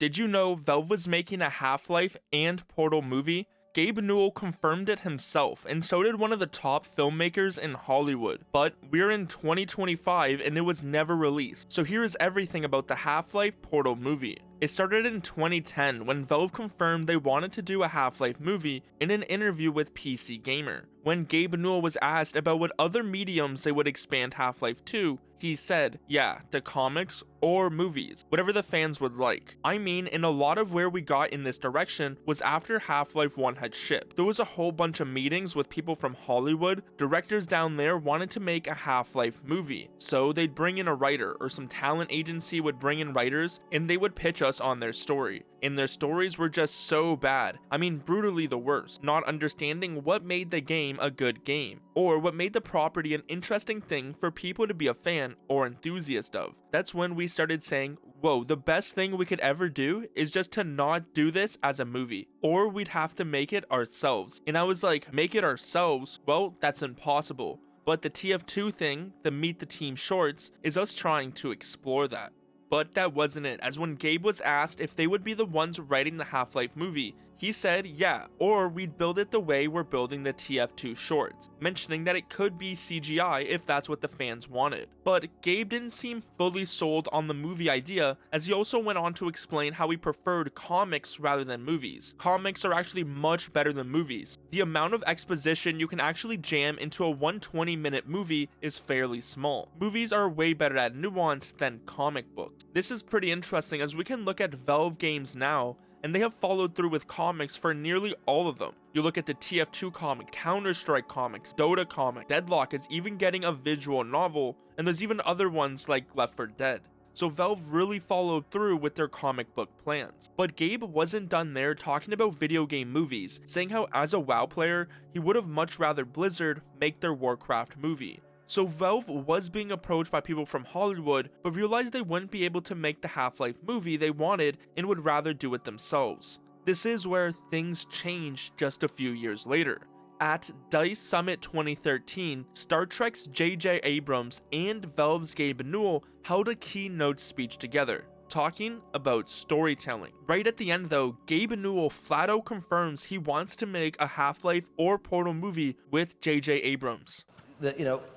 Did you know Valve was making a Half-Life and Portal movie? Gabe Newell confirmed it himself, and so did one of the top filmmakers in Hollywood. But we're in 2025 and it was never released. So here is everything about the Half-Life Portal movie. It started in 2010 when Valve confirmed they wanted to do a Half-Life movie in an interview with PC Gamer. When Gabe Newell was asked about what other mediums they would expand Half-Life to, he said, yeah, to comics or movies, whatever the fans would like. I mean, and a lot of where we got in this direction was after Half-Life 1 had shipped. There was a whole bunch of meetings with people from Hollywood. Directors down there wanted to make a Half-Life movie, so they'd bring in a writer, or some talent agency would bring in writers, and they would pitch us on their story. And their stories were just so bad. I mean, brutally the worst. Not understanding what made the game a good game, or what made the property an interesting thing for people to be a fan or enthusiast of. That's when we started saying, whoa, the best thing we could ever do is just to not do this as a movie, or we'd have to make it ourselves. And I was like, make it ourselves? Well, that's impossible. But the TF2 thing, the Meet the Team shorts, is us trying to explore that. But that wasn't it, as when Gabe was asked if they would be the ones writing the Half-Life movie, he said yeah, or we'd build it the way we're building the TF2 shorts, mentioning that it could be CGI if that's what the fans wanted. But Gabe didn't seem fully sold on the movie idea, as he also went on to explain how he preferred comics rather than movies. Comics are actually much better than movies. The amount of exposition you can actually jam into a 120-minute movie is fairly small. Movies are way better at nuance than comic books. This is pretty interesting, as we can look at Valve games now, and they have followed through with comics for nearly all of them. You look at the TF2 comic, Counter-Strike comics, Dota comic, Deadlock is even getting a visual novel, and there's even other ones like Left 4 Dead. So Valve really followed through with their comic book plans. But Gabe wasn't done there talking about video game movies, saying how as a WoW player, he would have much rather Blizzard make their Warcraft movie. So Valve was being approached by people from Hollywood, but realized they wouldn't be able to make the Half-Life movie they wanted and would rather do it themselves. This is where things changed just a few years later. At DICE Summit 2013, Star Trek's J.J. Abrams and Valve's Gabe Newell held a keynote speech together, talking about storytelling. Right at the end though, Gabe Newell flat out confirms he wants to make a Half-Life or Portal movie with J.J. Abrams.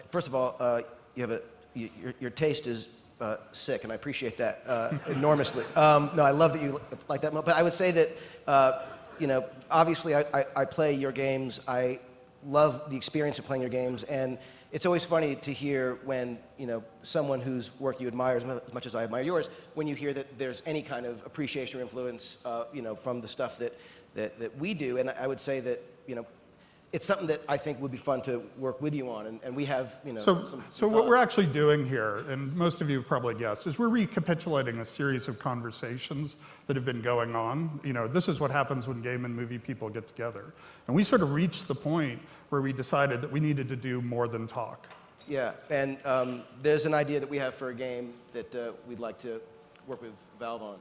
First of all, your taste is sick, and I appreciate that enormously. No, I love that you like that. But I would say that, obviously I play your games. I love the experience of playing your games, and it's always funny to hear when, someone whose work you admire as much as I admire yours, when you hear that there's any kind of appreciation or influence, from the stuff that we do. And I would say that, it's something that I think would be fun to work with you on, and we have, So what we're actually doing here, and most of you have probably guessed, is we're recapitulating a series of conversations that have been going on. This is what happens when game and movie people get together. And we sort of reached the point where we decided that we needed to do more than talk. Yeah, and there's an idea that we have for a game that we'd like to work with Valve on.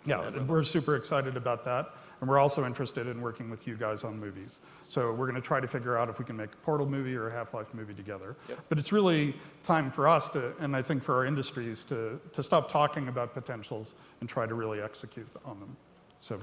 Yeah, and we're super excited about that. And we're also interested in working with you guys on movies. So we're going to try to figure out if we can make a Portal movie or a Half-Life movie together. Yep. But it's really time for us to, and I think for our industries, to stop talking about potentials and try to really execute on them. So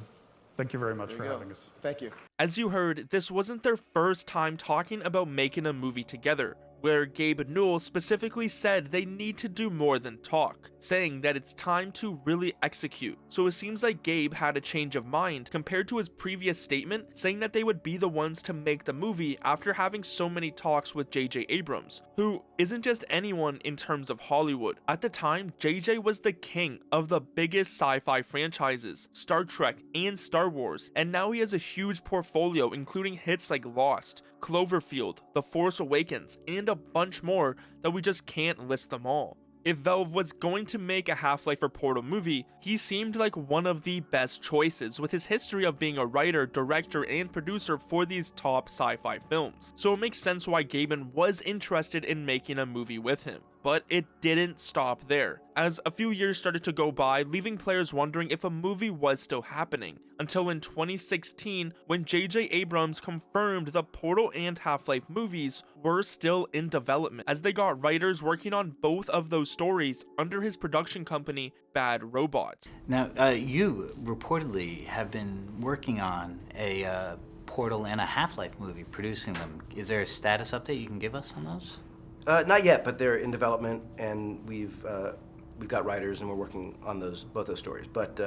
thank you very much for having us. Thank you. As you heard, this wasn't their first time talking about making a movie together, where Gabe Newell specifically said they need to do more than talk, saying that it's time to really execute. So it seems like Gabe had a change of mind compared to his previous statement, saying that they would be the ones to make the movie after having so many talks with J.J. Abrams, who isn't just anyone in terms of Hollywood. At the time, J.J. was the king of the biggest sci-fi franchises, Star Trek and Star Wars, and now he has a huge portfolio including hits like Lost, Cloverfield, The Force Awakens, and a bunch more that we just can't list them all. If Valve was going to make a Half-Life or Portal movie, he seemed like one of the best choices with his history of being a writer, director, and producer for these top sci-fi films. So it makes sense why Gaben was interested in making a movie with him. But it didn't stop there, as a few years started to go by, leaving players wondering if a movie was still happening, until in 2016 when J.J. Abrams confirmed the Portal and Half-Life movies were still in development, as they got writers working on both of those stories under his production company, Bad Robot. Now, you reportedly have been working on a Portal and a Half-Life movie, producing them. Is there a status update you can give us on those? Not yet, but they're in development, and we've got writers, and we're working on both those stories. But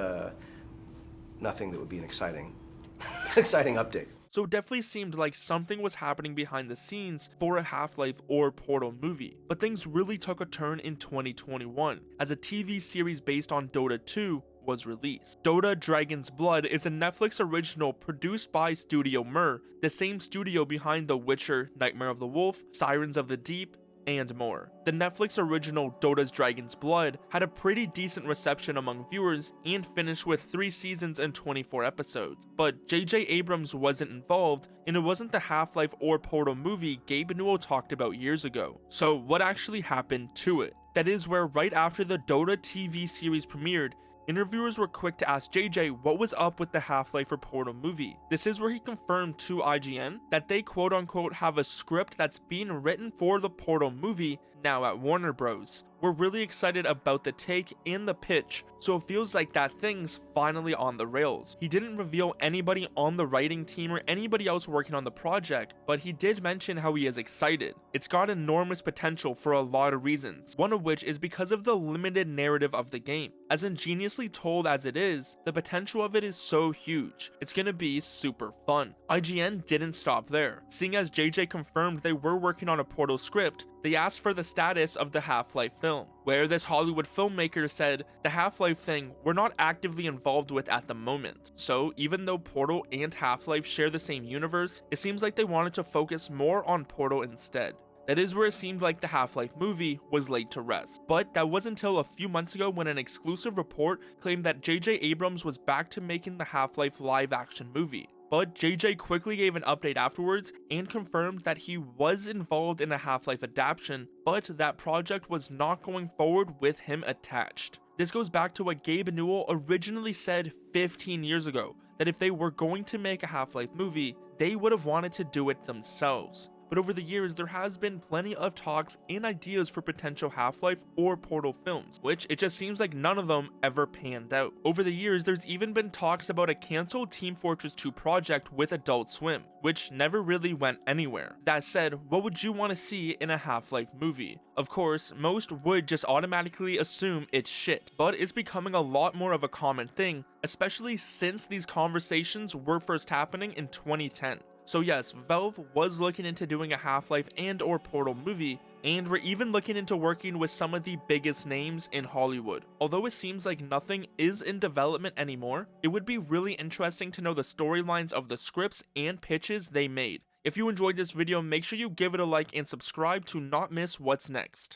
nothing that would be an exciting update. So it definitely seemed like something was happening behind the scenes for a Half-Life or Portal movie. But things really took a turn in 2021, as a TV series based on Dota 2 was released. Dota Dragon's Blood is a Netflix original produced by Studio Mir, the same studio behind The Witcher, Nightmare of the Wolf, Sirens of the Deep, and more. The Netflix original Dota's Dragon's Blood had a pretty decent reception among viewers and finished with 3 seasons and 24 episodes. But J.J. Abrams wasn't involved, and it wasn't the Half-Life or Portal movie Gabe Newell talked about years ago. So what actually happened to it? That is where right after the Dota TV series premiered, interviewers were quick to ask JJ what was up with the Half-Life or Portal movie. This is where he confirmed to IGN that they quote-unquote have a script that's being written for the Portal movie now at Warner Bros. We're really excited about the take and the pitch, so it feels like that thing's finally on the rails. He didn't reveal anybody on the writing team or anybody else working on the project, but he did mention how he is excited. It's got enormous potential for a lot of reasons, one of which is because of the limited narrative of the game. As ingeniously told as it is, the potential of it is so huge. It's gonna be super fun. IGN didn't stop there. Seeing as JJ confirmed they were working on a Portal script, they asked for the status of the Half-Life film, where this Hollywood filmmaker said, the Half-Life thing we're not actively involved with at the moment. So even though Portal and Half-Life share the same universe, it seems like they wanted to focus more on Portal instead. That is where it seemed like the Half-Life movie was laid to rest. But that was until a few months ago when an exclusive report claimed that J.J. Abrams was back to making the Half-Life live-action movie. But JJ quickly gave an update afterwards and confirmed that he was involved in a Half-Life adaptation, but that project was not going forward with him attached. This goes back to what Gabe Newell originally said 15 years ago, that if they were going to make a Half-Life movie, they would have wanted to do it themselves. But over the years, there has been plenty of talks and ideas for potential Half-Life or Portal films, which it just seems like none of them ever panned out. Over the years, there's even been talks about a cancelled Team Fortress 2 project with Adult Swim, which never really went anywhere. That said, what would you want to see in a Half-Life movie? Of course, most would just automatically assume it's shit, but it's becoming a lot more of a common thing, especially since these conversations were first happening in 2010. So yes, Valve was looking into doing a Half-Life and or Portal movie, and we're even looking into working with some of the biggest names in Hollywood. Although it seems like nothing is in development anymore, it would be really interesting to know the storylines of the scripts and pitches they made. If you enjoyed this video, make sure you give it a like and subscribe to not miss what's next.